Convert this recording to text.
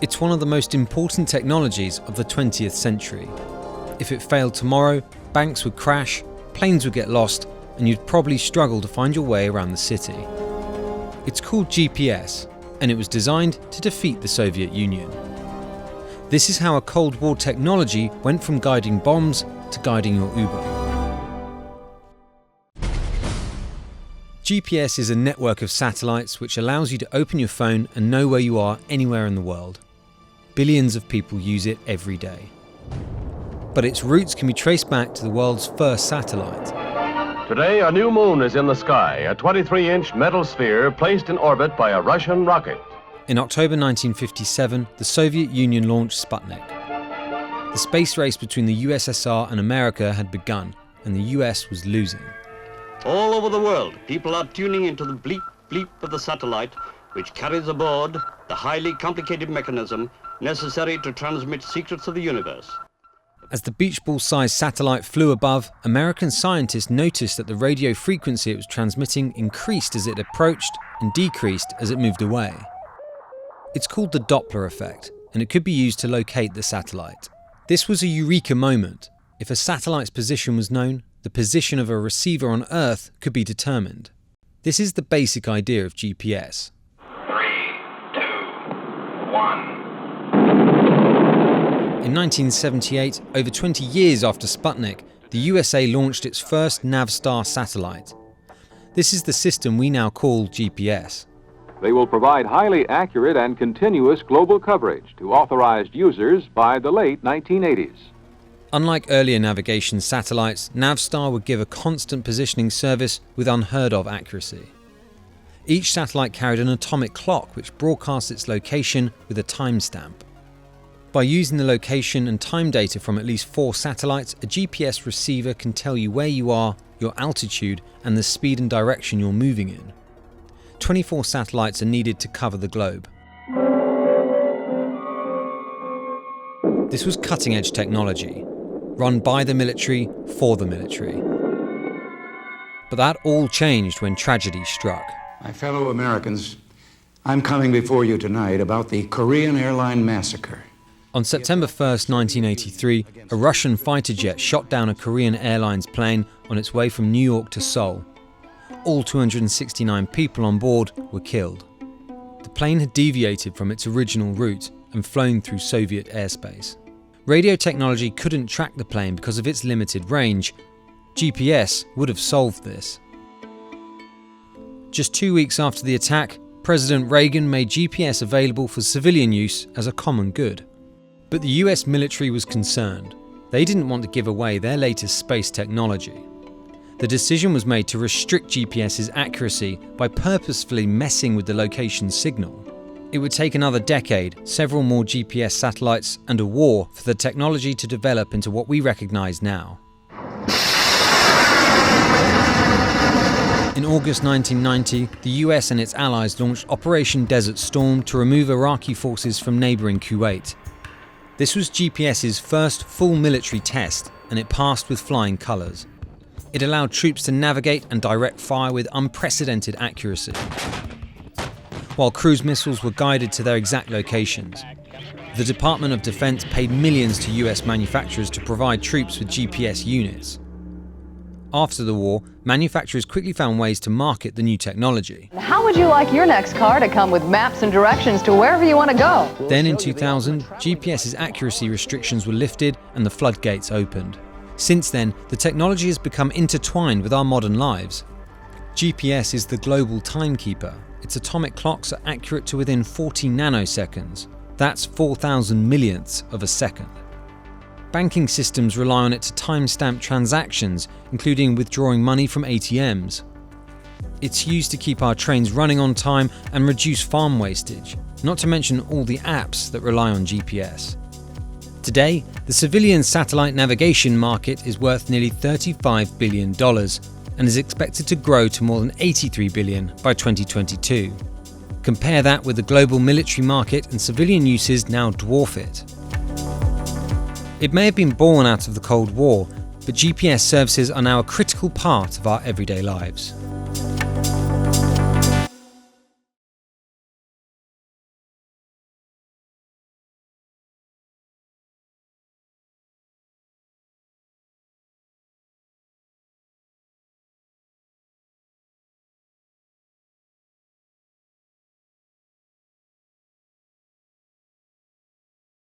It's one of the most important technologies of the 20th century. If it failed tomorrow, banks would crash, planes would get lost, and you'd probably struggle to find your way around the city. It's called GPS, and it was designed to defeat the Soviet Union. This is how a Cold War technology went from guiding bombs to guiding your Uber. GPS is a network of satellites which allows you to open your phone and know where you are anywhere in the world. Billions of people use it every day. But its roots can be traced back to the world's first satellite. Today, a new moon is in the sky, a 23-inch metal sphere placed in orbit by a Russian rocket. In October 1957, the Soviet Union launched Sputnik. The space race between the USSR and America had begun, and the US was losing. All over the world, people are tuning into the bleep, bleep of the satellite, which carries aboard the highly complicated mechanism necessary to transmit secrets of the universe. As the beach ball-sized satellite flew above, American scientists noticed that the radio frequency it was transmitting increased as it approached and decreased as it moved away. It's called the Doppler Effect, and it could be used to locate the satellite. This was a eureka moment. If a satellite's position was known, the position of a receiver on Earth could be determined. This is the basic idea of GPS. 3, 2, 1. In 1978, over 20 years after Sputnik, the USA launched its first Navstar satellite. This is the system we now call GPS. They will provide highly accurate and continuous global coverage to authorized users by the late 1980s. Unlike earlier navigation satellites, Navstar would give a constant positioning service with unheard of accuracy. Each satellite carried an atomic clock which broadcasts its location with a timestamp. By using the location and time data from at least 4 satellites, a GPS receiver can tell you where you are, your altitude, and the speed and direction you're moving in. 24 satellites are needed to cover the globe. This was cutting-edge technology, run by the military for the military. But that all changed when tragedy struck. My fellow Americans, I'm coming before you tonight about the Korean Airline Massacre. On September 1st, 1983, a Russian fighter jet shot down a Korean Airlines plane on its way from New York to Seoul. All 269 people on board were killed. The plane had deviated from its original route and flown through Soviet airspace. Radio technology couldn't track the plane because of its limited range. GPS would have solved this. Just 2 weeks after the attack, President Reagan made GPS available for civilian use as a common good. But the US military was concerned. They didn't want to give away their latest space technology. The decision was made to restrict GPS's accuracy by purposefully messing with the location signal. It would take another decade, several more GPS satellites, and a war for the technology to develop into what we recognize now. In August 1990, the US and its allies launched Operation Desert Storm to remove Iraqi forces from neighbouring Kuwait. This was GPS's first full military test, and it passed with flying colours. It allowed troops to navigate and direct fire with unprecedented accuracy, while cruise missiles were guided to their exact locations. The Department of Defense paid millions to US manufacturers to provide troops with GPS units. After the war, manufacturers quickly found ways to market the new technology. How would you like your next car to come with maps and directions to wherever you want to go? Then in 2000, GPS's accuracy restrictions were lifted and the floodgates opened. Since then, the technology has become intertwined with our modern lives. GPS is the global timekeeper. Its atomic clocks are accurate to within 40 nanoseconds. That's 4,000 millionths of a second. Banking systems rely on it to timestamp transactions, including withdrawing money from ATMs. It's used to keep our trains running on time and reduce farm wastage, not to mention all the apps that rely on GPS. Today, the civilian satellite navigation market is worth nearly $35 billion and is expected to grow to more than $83 billion by 2022. Compare that with the global military market and civilian uses now dwarf it. It may have been born out of the Cold War, but GPS services are now a critical part of our everyday lives.